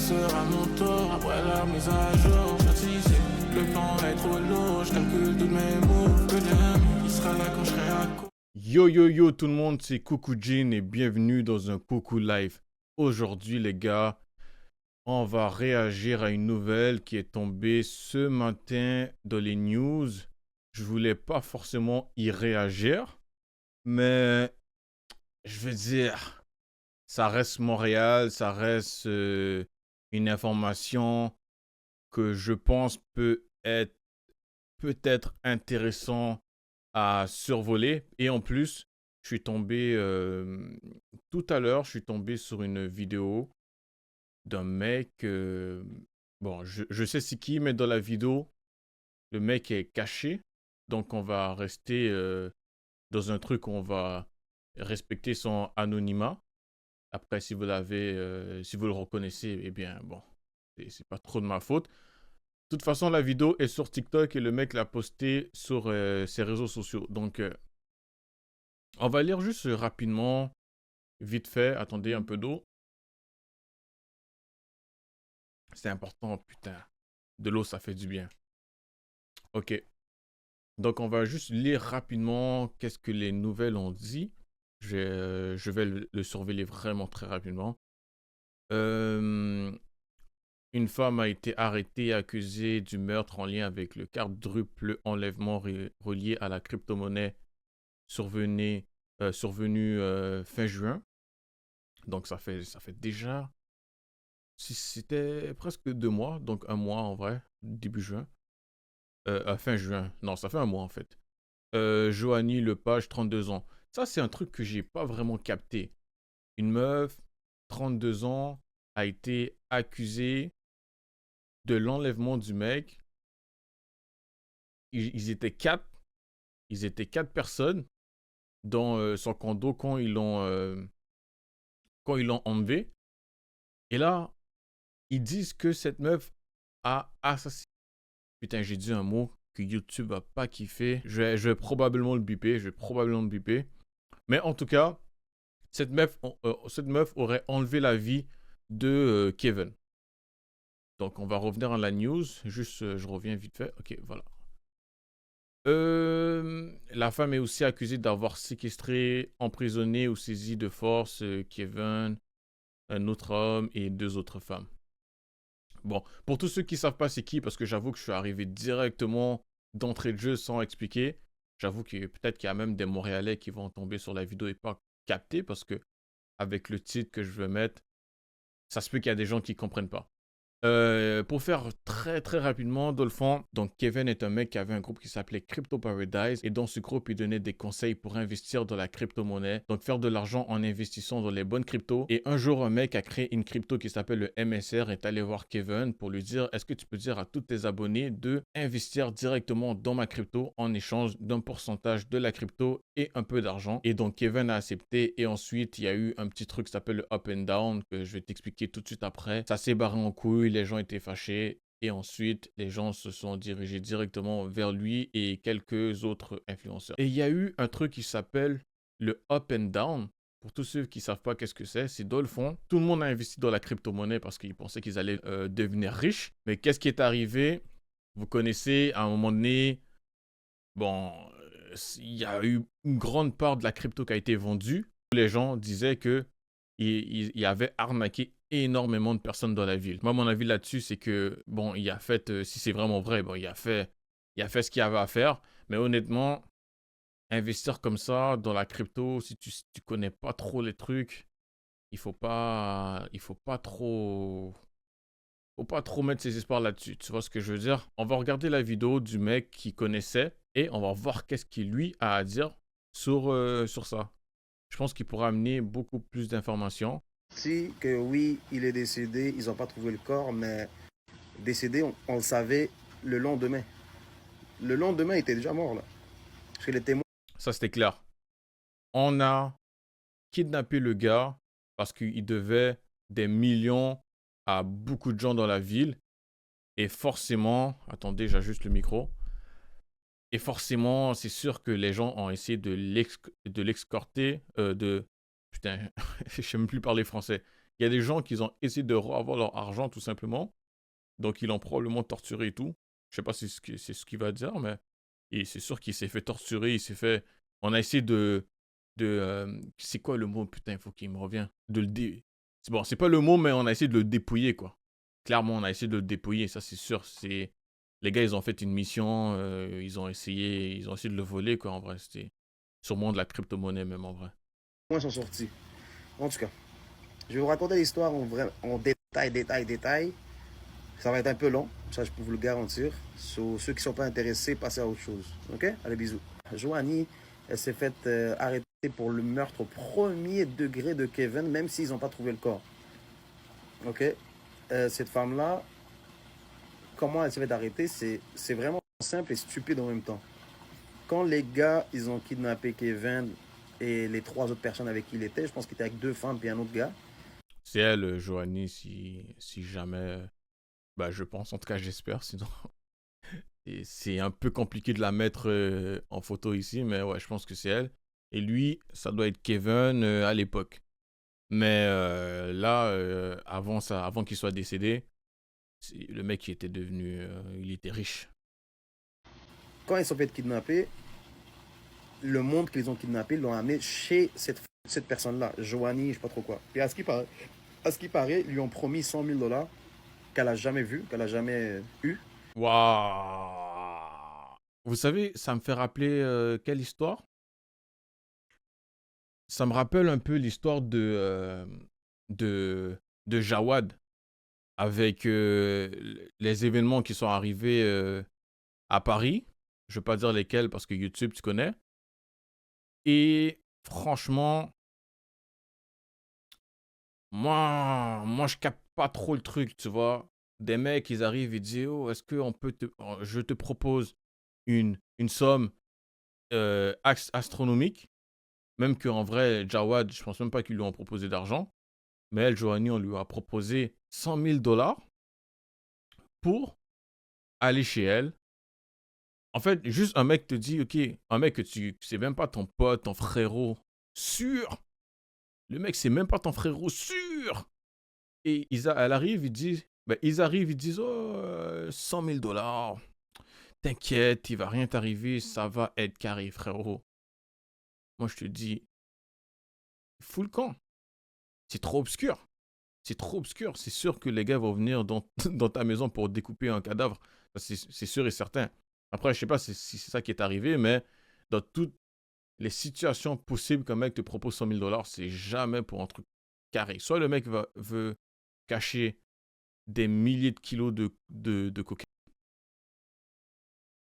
sera mon tour après la mise à jour. Ici, le plan est trop lourd, je calcule tous mes moves. Que il sera là quand je serai à court. Yo yo yo tout le monde, c'est Coucou Jean et bienvenue dans un Coucou Live. Aujourd'hui les gars, on va réagir à une nouvelle qui est tombée ce matin dans les news. Je voulais pas forcément y réagir, mais je veux dire, ça reste Montréal, ça reste une information que je pense peut-être intéressant à survoler. Et en plus, je suis tombé tout à l'heure, je suis tombé sur une vidéo d'un mec. Bon, je sais c'est qui, mais dans la vidéo, le mec est caché. Donc, on va rester dans un truc où on va respecter son anonymat. Après, si vous si vous le reconnaissez, eh bien, bon, c'est pas trop de ma faute. De toute façon, la vidéo est sur TikTok et le mec l'a postée sur ses réseaux sociaux. Donc, on va lire juste rapidement, vite fait. Attendez, un peu d'eau. C'est important, putain. De l'eau, ça fait du bien. Ok. Donc, on va juste lire rapidement qu'est-ce que les nouvelles ont dit. Je vais le surveiller vraiment très rapidement. Une femme a été arrêtée et accusée du meurtre en lien avec le quadruple enlèvement relié à la crypto-monnaie survenu fin juin. Donc ça fait déjà, c'était presque 2 mois, donc un mois en vrai, début juin. Fin juin, non ça fait un mois en fait. Joanie Lepage, 32 ans. Ça c'est un truc que j'ai pas vraiment capté. Une meuf, 32 ans, a été accusée de l'enlèvement du mec. Ils étaient 4. Ils étaient 4 personnes dans son condo quand ils l'ont enlevé. Et là, ils disent que cette meuf a assassiné. Putain, j'ai dit un mot que YouTube va pas kiffer. Je vais probablement le biper. Mais en tout cas, cette meuf aurait enlevé la vie de Kevin. Donc, on va revenir à la news. Juste, je reviens vite fait. Ok, voilà. La femme est aussi accusée d'avoir séquestré, emprisonné ou saisi de force Kevin, un autre homme et 2 autres femmes. Bon, pour tous ceux qui ne savent pas c'est qui, parce que j'avoue que je suis arrivé directement d'entrée de jeu sans expliquer, j'avoue que peut-être qu'il y a même des Montréalais qui vont tomber sur la vidéo et pas capter, parce que avec le titre que je veux mettre, ça se peut qu'il y a des gens qui ne comprennent pas. Pour faire très très rapidement, Dolphin, donc Kevin est un mec qui avait un groupe qui s'appelait Crypto Paradise et dans ce groupe il donnait des conseils pour investir dans la crypto-monnaie, donc faire de l'argent en investissant dans les bonnes cryptos. Et un jour un mec a créé une crypto qui s'appelle le MSR et est allé voir Kevin pour lui dire: est-ce que tu peux dire à tous tes abonnés de investir directement dans ma crypto en échange d'un pourcentage de la crypto et un peu d'argent. Et donc Kevin a accepté et ensuite il y a eu un petit truc qui s'appelle le up and down que je vais t'expliquer tout de suite après. Ça s'est barré en couille, les gens étaient fâchés et ensuite les gens se sont dirigés directement vers lui et quelques autres influenceurs. Et il y a eu un truc qui s'appelle le up and down. Pour tous ceux qui ne savent pas qu'est-ce que c'est dans le fond, tout le monde a investi dans la crypto-monnaie parce qu'ils pensaient qu'ils allaient devenir riches. Mais qu'est-ce qui est arrivé? Vous connaissez, à un moment donné, bon, il y a eu une grande part de la crypto qui a été vendue. Les gens disaient que il avait arnaqué énormément de personnes dans la ville. Moi, mon avis là-dessus, c'est que, bon, il a fait, si c'est vraiment vrai, bon, il a fait ce qu'il avait à faire. Mais honnêtement, investir comme ça dans la crypto, si tu connais pas trop les trucs, il faut pas trop mettre ses espoirs là-dessus. Tu vois ce que je veux dire? On va regarder la vidéo du mec qui connaissait et on va voir qu'est-ce qu'il lui a à dire sur ça. Je pense qu'il pourra amener beaucoup plus d'informations. Si que oui, il est décédé, ils n'ont pas trouvé le corps, mais décédé, on le savait le lendemain. Le lendemain, il était déjà mort, là. Parce que les témoins... Ça, c'était clair. On a kidnappé le gars parce qu'il devait des millions à beaucoup de gens dans la ville. Et forcément... Attendez, j'ajuste le micro. Et forcément, c'est sûr que les gens ont essayé de l'excorter, Putain, je ne sais même plus parler français. Il y a des gens qui ont essayé de avoir leur argent tout simplement. Donc, ils l'ont probablement torturé et tout. Je sais pas si c'est ce qu'il va dire, mais c'est sûr qu'il s'est fait torturer. Il s'est fait. On a essayé c'est quoi le mot? Putain, il faut qu'il me revienne. C'est bon, c'est pas le mot, mais on a essayé de le dépouiller, quoi. Clairement, on a essayé de le dépouiller, ça c'est sûr. Les gars, ils ont fait une mission, ils ont essayé de le voler, quoi, en vrai. C'était sûrement de la crypto-monnaie, même, en vrai. Moins sont sortis. En tout cas, je vais vous raconter l'histoire en détail. Ça va être un peu long, ça je peux vous le garantir. Ceux qui ne sont pas intéressés, passez à autre chose. Ok? Allez, bisous. Joanie, elle s'est faite arrêter pour le meurtre au premier degré de Kevin, même s'ils n'ont pas trouvé le corps. Ok? Cette femme-là, comment elle s'est fait arrêter, c'est vraiment simple et stupide en même temps. Quand les gars, ils ont kidnappé Kevin et les 3 autres personnes avec qui il était, je pense qu'il était avec 2 femmes et un autre gars. C'est elle, Joanie, si jamais. Bah, je pense, en tout cas, j'espère, sinon. Et c'est un peu compliqué de la mettre en photo ici, mais ouais, je pense que c'est elle. Et lui, ça doit être Kevin à l'époque. Mais là, avant qu'il soit décédé, le mec, il était riche. Quand ils sont fait kidnapper, le monde qu'ils ont kidnappé l'ont amené chez cette personne-là, Joanie, je sais pas trop quoi. Et à ce qui paraît, ils lui ont promis 100 000 dollars qu'elle a jamais vu, qu'elle a jamais eu. Waouh! Vous savez, ça me fait rappeler quelle histoire? Ça me rappelle un peu l'histoire de Jawad avec les événements qui sont arrivés à Paris. Je ne vais pas dire lesquels parce que YouTube, tu connais. Et franchement, moi je capte pas trop le truc, tu vois. Des mecs, ils arrivent, ils disent, oh, est-ce que je te propose une somme astronomique, même qu'en vrai, Jawad, je pense même pas qu'ils lui ont proposé d'argent, mais elle, Joanie, on lui a proposé 100 000 dollars pour aller chez elle. En fait, juste un mec te dit, ok, un mec que c'est même pas ton pote, ton frérot, sûr. Le mec, c'est même pas ton frérot, sûr. Et elle arrive, ils disent, oh, 100 000 dollars. T'inquiète, il va rien t'arriver, ça va être carré, frérot. Moi, je te dis, fous le camp. C'est trop obscur. C'est trop obscur. C'est sûr que les gars vont venir dans ta maison pour découper un cadavre. C'est sûr et certain. Après, je sais pas si c'est ça qui est arrivé, mais dans toutes les situations possibles qu'un mec te propose 100 000 dollars, c'est jamais pour un truc carré. Soit le mec veut cacher des milliers de kilos de cocaïne.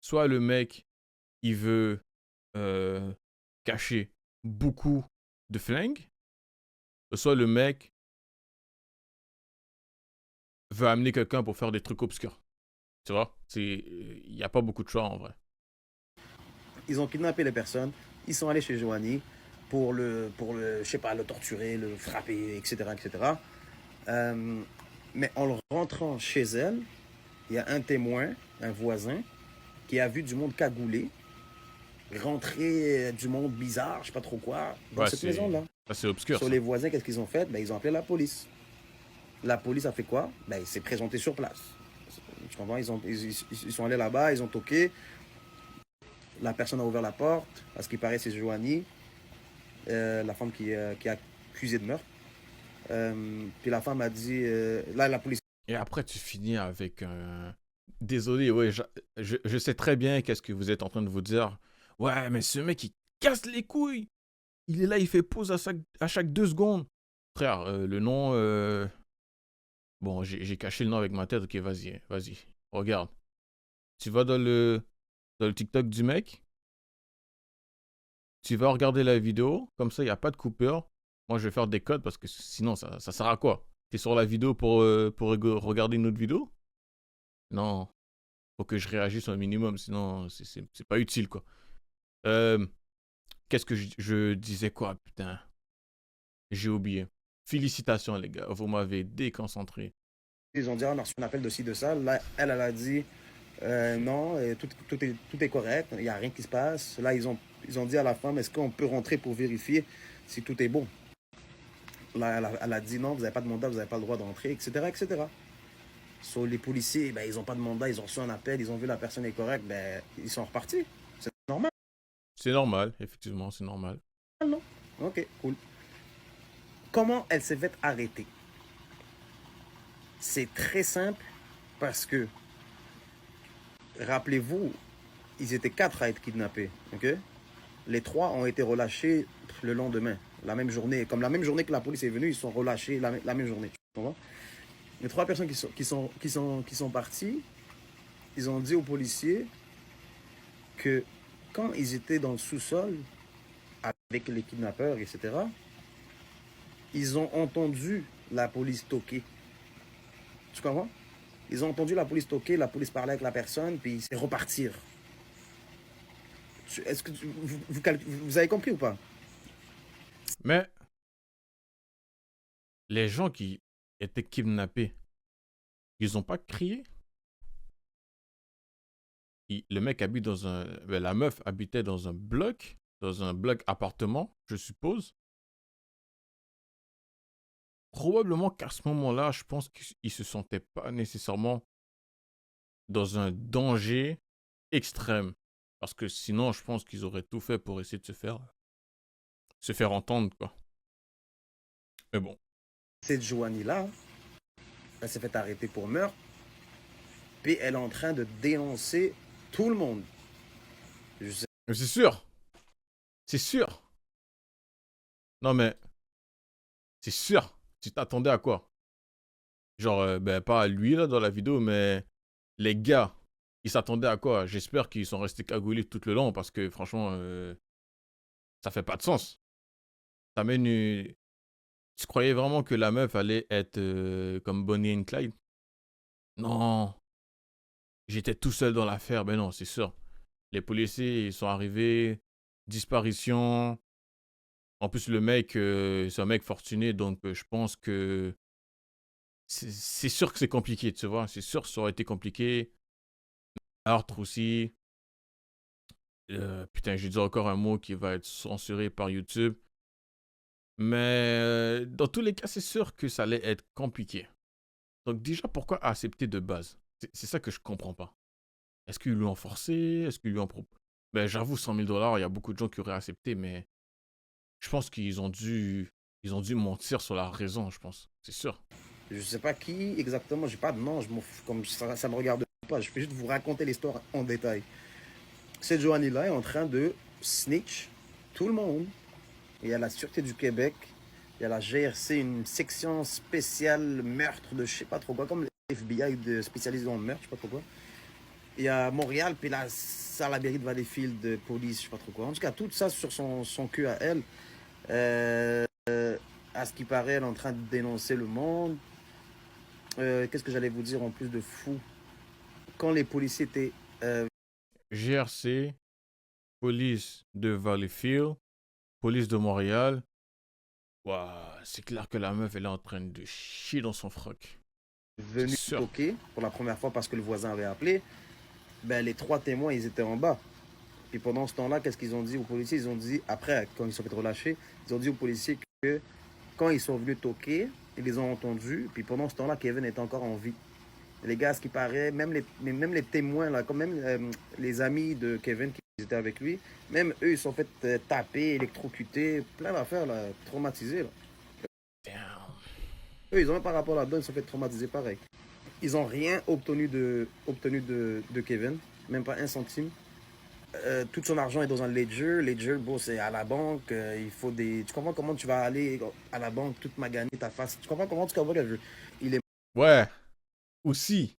Soit le mec, il veut cacher beaucoup de flingues. Soit le mec veut amener quelqu'un pour faire des trucs obscurs. Tu vois, il n'y a pas beaucoup de choix en vrai. Ils ont kidnappé les personnes, ils sont allés chez Joanie pour je sais pas, le torturer, le frapper, etc., etc. Mais en rentrant chez elle, il y a un témoin, un voisin, qui a vu du monde cagoulé, rentrer du monde bizarre, je sais pas trop quoi, dans cette maison-là. Ça, c'est obscur. Sur les voisins, qu'est-ce qu'ils ont fait? Ils ont appelé la police. La police a fait quoi? Il s'est présenté sur place. Tu comprends? Ils sont allés là-bas, ils ont toqué. La personne a ouvert la porte. À ce qui paraît, c'est Joanie, la femme qui est accusée de meurtre. Puis la femme a dit... là, la police... Et après, tu finis avec un... Désolé, ouais, je sais très bien qu'est-ce que vous êtes en train de vous dire. Ouais, mais ce mec, il casse les couilles. Il est là, il fait pause à chaque 2 secondes. Frère, le nom... Bon, j'ai caché le nom avec ma tête. Ok, vas-y. Regarde. Tu vas dans le TikTok du mec. Tu vas regarder la vidéo. Comme ça, il n'y a pas de coupure. Moi, je vais faire des codes parce que sinon, ça sert à quoi? T'es sur la vidéo pour regarder une autre vidéo? Non. Faut que je réagisse au minimum. Sinon, c'est pas utile, quoi. Qu'est-ce que je disais quoi, putain? J'ai oublié. Félicitations, les gars. Vous m'avez déconcentré. Ils ont dit, on a reçu un appel de ci, de ça. Là, elle a dit, non, tout est correct. Il n'y a rien qui se passe. Là, ils ont dit à la femme, est-ce qu'on peut rentrer pour vérifier si tout est bon? elle a dit non, vous n'avez pas de mandat, vous n'avez pas le droit d'entrer, etc., etc. So, les policiers, ben, ils n'ont pas de mandat, ils ont reçu un appel, ils ont vu la personne est correcte, ben, ils sont repartis. C'est normal, C'est normal, effectivement, c'est normal. non? Ok, cool. Comment elle s'est fait arrêter? C'est très simple parce que, rappelez-vous, ils étaient 4 à être kidnappés, ok? Les 3 ont été relâchés le lendemain, la même journée. Comme la même journée que la police est venue, ils sont relâchés la même journée. Tu comprends? Les 3 personnes qui sont parties, ils ont dit aux policiers que quand ils étaient dans le sous-sol avec les kidnappeurs, etc., ils ont entendu la police toquer. Tu comprends? Ils ont entendu la police toquer, la police parler avec la personne, puis c'est repartir. Est-ce que vous avez compris ou pas? Mais les gens qui étaient kidnappés, ils n'ont pas crié. Le mec habite dans un... La meuf habitait dans un bloc appartement, je suppose. Probablement qu'à ce moment-là, je pense qu'ils ne se sentaient pas nécessairement dans un danger extrême. Parce que sinon, je pense qu'ils auraient tout fait pour essayer de se faire entendre, quoi. Mais bon. Cette Joanie-là, elle s'est fait arrêter pour meurtre, puis elle est en train de dénoncer tout le monde. Je sais. Mais c'est sûr. C'est sûr. Non, mais c'est sûr. Tu t'attendais à quoi? Genre, ben, pas à lui, là, dans la vidéo, mais les gars, ils s'attendaient à quoi? J'espère qu'ils sont restés cagoulés tout le long, parce que, franchement, ça fait pas de sens. T'amènes une... Tu croyais vraiment que la meuf allait être comme Bonnie and Clyde? Non. J'étais tout seul dans l'affaire. Ben non, c'est sûr. Les policiers, ils sont arrivés. Disparition. En plus, le mec, c'est un mec fortuné, donc je pense que c'est sûr que c'est compliqué, tu vois. C'est sûr que ça aurait été compliqué. Meurtre aussi. Putain, j'ai dit encore un mot qui va être censuré par YouTube. Mais dans tous les cas, c'est sûr que ça allait être compliqué. Donc déjà, pourquoi accepter de base? C'est ça que je comprends pas. Est-ce qu'ils lui ont forcé? Est-ce qu'ils lui ont proposé? Ben, j'avoue, 100 000 $, il y a beaucoup de gens qui auraient accepté, mais je pense qu'ils ont dû mentir sur la raison, je pense. C'est sûr. Je sais pas qui exactement, j'ai pas de nom, je m'en fous, comme ça me regarde pas. Je peux juste vous raconter l'histoire en détail. Cette Joanie-là est en train de snitch tout le monde. Il y a la Sûreté du Québec, il y a la GRC, une section spéciale meurtre de je sais pas trop quoi, comme le FBI de spécialisé dans le meurtre, je sais pas trop quoi. Il y a Montréal, puis la Salaberry de Valleyfield de police, je sais pas trop quoi. En tout cas, tout ça sur son cul à elle. À ce qui paraît, elle est en train de dénoncer le monde. Qu'est-ce que j'allais vous dire en plus de fou? Quand les policiers étaient... GRC, police de Valleyfield, police de Montréal. Waouh, c'est clair que la meuf, elle est en train de chier dans son froc. venus toquer pour la première fois parce que le voisin avait appelé, ben, les 3 témoins, ils étaient en bas. Puis pendant ce temps-là, qu'est-ce qu'ils ont dit aux policiers? Ils ont dit, après, quand ils sont fait relâcher, ils ont dit aux policiers que quand ils sont venus toquer, ils les ont entendus. Puis pendant ce temps-là, Kevin était encore en vie. Les gars, ce qui paraît, même les témoins, là, quand même les amis de Kevin qui étaient avec lui, même eux, ils sont fait taper, électrocuter, plein d'affaires, là, traumatisés. Là. Damn. Eux, ils n'ont même pas rapport là-dedans, ils sont fait traumatiser pareil. Ils n'ont rien obtenu de Kevin, même pas un centime. Tout son argent est dans un ledger. Ledger, bon, c'est à la banque. Il faut des. Tu comprends comment tu vas aller à la banque, toute maganer ta face. Tu comprends comment tu comprends que il est. Ouais, aussi.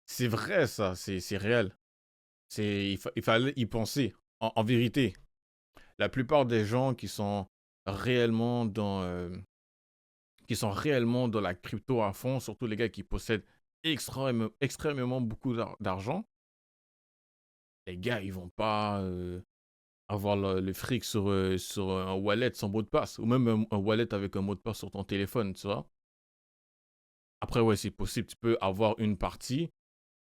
C'est vrai, ça. C'est réel. Il fallait y penser. En vérité, la plupart des gens qui sont réellement dans la crypto à fond, surtout les gars qui possèdent extrêmement beaucoup d'argent, les gars, ils vont pas avoir le fric sur un wallet sans mot de passe, ou même un wallet avec un mot de passe sur ton téléphone, tu vois. Après, ouais, c'est possible, tu peux avoir une partie,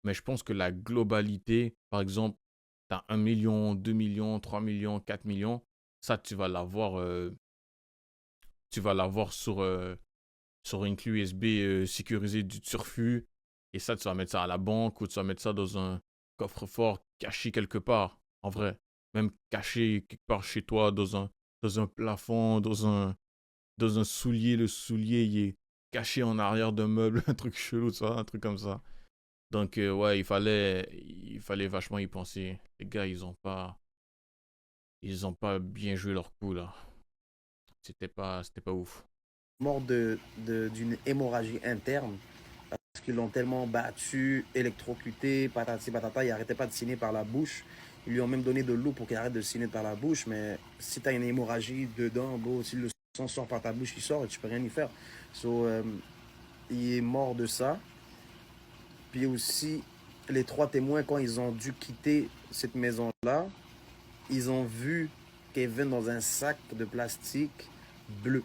mais je pense que la globalité, par exemple, tu as 1 million, 2 millions, 3 millions, 4 millions, ça, tu vas l'avoir tu vas l'avoir sur une clé USB sécurisée du turfu. Et ça, tu vas mettre ça à la banque ou tu vas mettre ça dans un coffre-fort caché quelque part. En vrai, même caché quelque part chez toi, dans un plafond, dans un soulier. Le soulier, il est caché en arrière d'un meuble, un truc chelou, ça, un truc comme ça. Donc, ouais, il fallait vachement y penser. Les gars, ils ont pas bien joué leur coup, là. C'était pas ouf. Mort d'une hémorragie interne parce qu'ils l'ont tellement battu, électrocuté, patati patata, il n'arrêtait pas de signer par la bouche. Ils lui ont même donné de l'eau pour qu'il arrête de signer par la bouche, mais si tu as une hémorragie dedans, bon, si le sang sort par ta bouche, il sort et tu peux rien y faire. So, il est mort de ça. Puis aussi, les 3 témoins, quand ils ont dû quitter cette maison-là, ils ont vu Kevin dans un sac de plastique bleu.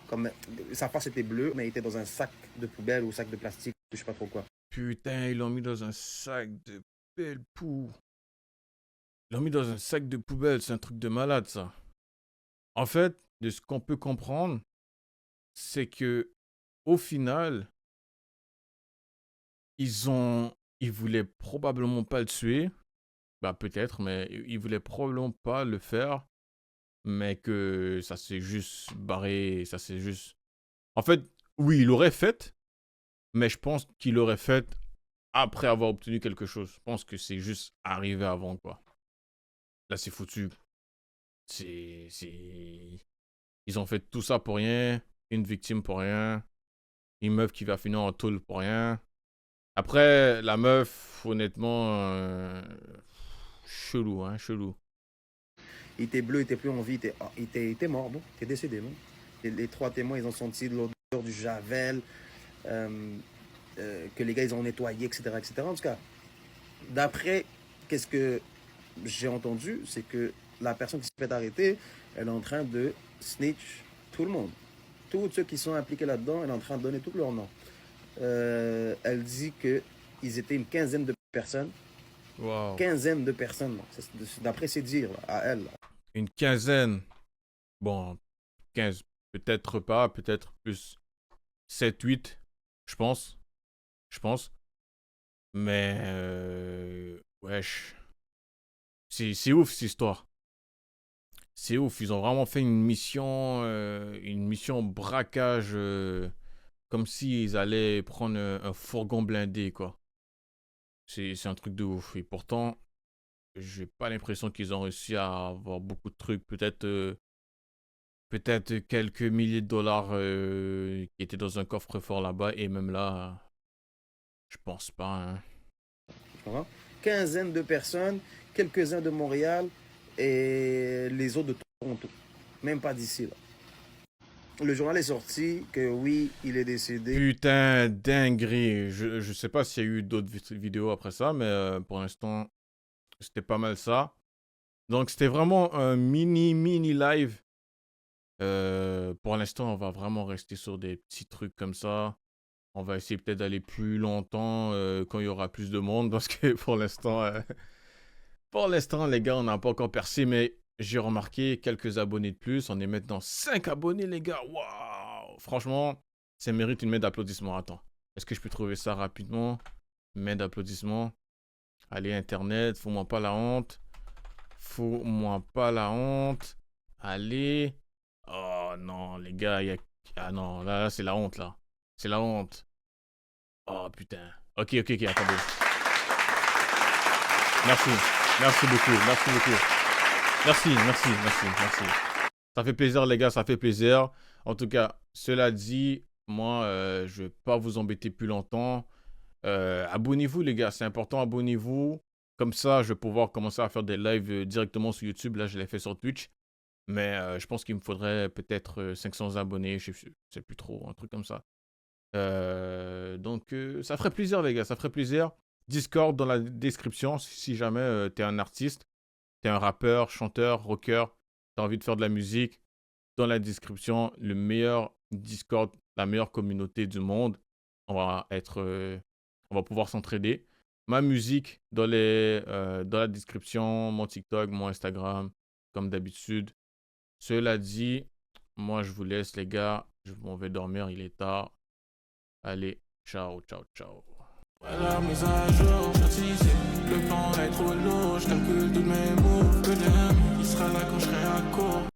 Comme, sa face était bleue, mais il était dans un sac de poubelle ou sac de plastique, je sais pas trop quoi. Putain, ils l'ont mis dans un sac de belle poux. Ils l'ont mis dans un sac de poubelle, c'est un truc de malade, ça. En fait, de ce qu'on peut comprendre, c'est que au final, ils voulaient probablement pas le tuer. Bah peut-être, mais ils voulaient probablement pas le faire. Mais que ça s'est juste barré, ça s'est juste... En fait, oui, il l'aurait fait, mais je pense qu'il l'aurait fait après avoir obtenu quelque chose. Je pense que c'est juste arrivé avant, quoi. Là, c'est foutu. Ils ont fait tout ça pour rien, une victime pour rien, une meuf qui va finir en tôle pour rien. Après, la meuf, honnêtement, chelou, hein, chelou. Il était bleu, il était plus en vie, il était mort, bon, il était décédé, non? Et les 3 témoins, ils ont senti l'odeur du javel, que les gars, ils ont nettoyé, etc., etc. En tout cas, d'après, qu'est-ce que j'ai entendu, c'est que la personne qui s'est fait arrêter, elle est en train de snitch tout le monde. Tous ceux qui sont impliqués là-dedans, elle est en train de donner tout leur nom. Elle dit qu'ils étaient une quinzaine de personnes. Wow. Quinzaine de personnes, d'après ses dires, à elle. Une quinzaine. Bon, 15. Peut-être pas, peut-être plus 7, 8, je pense. Mais, wesh. C'est ouf, cette histoire. C'est ouf, ils ont vraiment fait une mission braquage, comme s'ils allaient prendre un fourgon blindé, quoi. C'est un truc de ouf. Et pourtant, j'ai pas l'impression qu'ils ont réussi à avoir beaucoup de trucs. Peut-être quelques milliers de dollars qui étaient dans un coffre-fort là-bas. Et même là, je pense pas. Hein. Quinzaine de personnes, quelques-uns de Montréal et les autres de Toronto. Même pas d'ici, là. Le journal est sorti que oui, il est décédé. Putain, dinguerie. Je sais pas s'il y a eu d'autres vidéos après ça, mais pour l'instant, c'était pas mal ça. Donc, c'était vraiment un mini live. Pour l'instant, on va vraiment rester sur des petits trucs comme ça. On va essayer peut-être d'aller plus longtemps quand il y aura plus de monde parce que pour l'instant, les gars, on n'a pas encore percé, mais j'ai remarqué quelques abonnés de plus. On est maintenant 5 abonnés, les gars. Waouh! Franchement, ça mérite une main d'applaudissement. Attends, est-ce que je peux trouver ça rapidement? Main d'applaudissement. Allez, Internet, fous-moi pas la honte. Fous-moi pas la honte. Allez. Oh non, les gars, ah non, là c'est la honte, là. C'est la honte. Oh putain. Ok, attendez. Merci beaucoup. Merci. Ça fait plaisir, les gars, ça fait plaisir. En tout cas, cela dit, moi, je vais pas vous embêter plus longtemps. Abonnez-vous, les gars, c'est important, abonnez-vous. Comme ça, je vais pouvoir commencer à faire des lives directement sur YouTube. Là, je l'ai fait sur Twitch. Mais je pense qu'il me faudrait peut-être 500 abonnés, je sais plus trop, un truc comme ça. Donc, ça ferait plaisir, les gars, ça ferait plaisir. Discord dans la description, si jamais t'es un artiste, t'es un rappeur, chanteur, rocker, t'as envie de faire de la musique. Dans la description, le meilleur Discord, la meilleure communauté du monde. On va pouvoir s'entraider. Ma musique dans la description, mon TikTok, mon Instagram, comme d'habitude. Cela dit, Moi, je vous laisse, les gars. Je m'en vais dormir, il est tard. Allez, ciao, ciao, ciao. Ouais, la mise à jour, j'anticipe. Le plan est trop lourd, je calcule tous mes moves.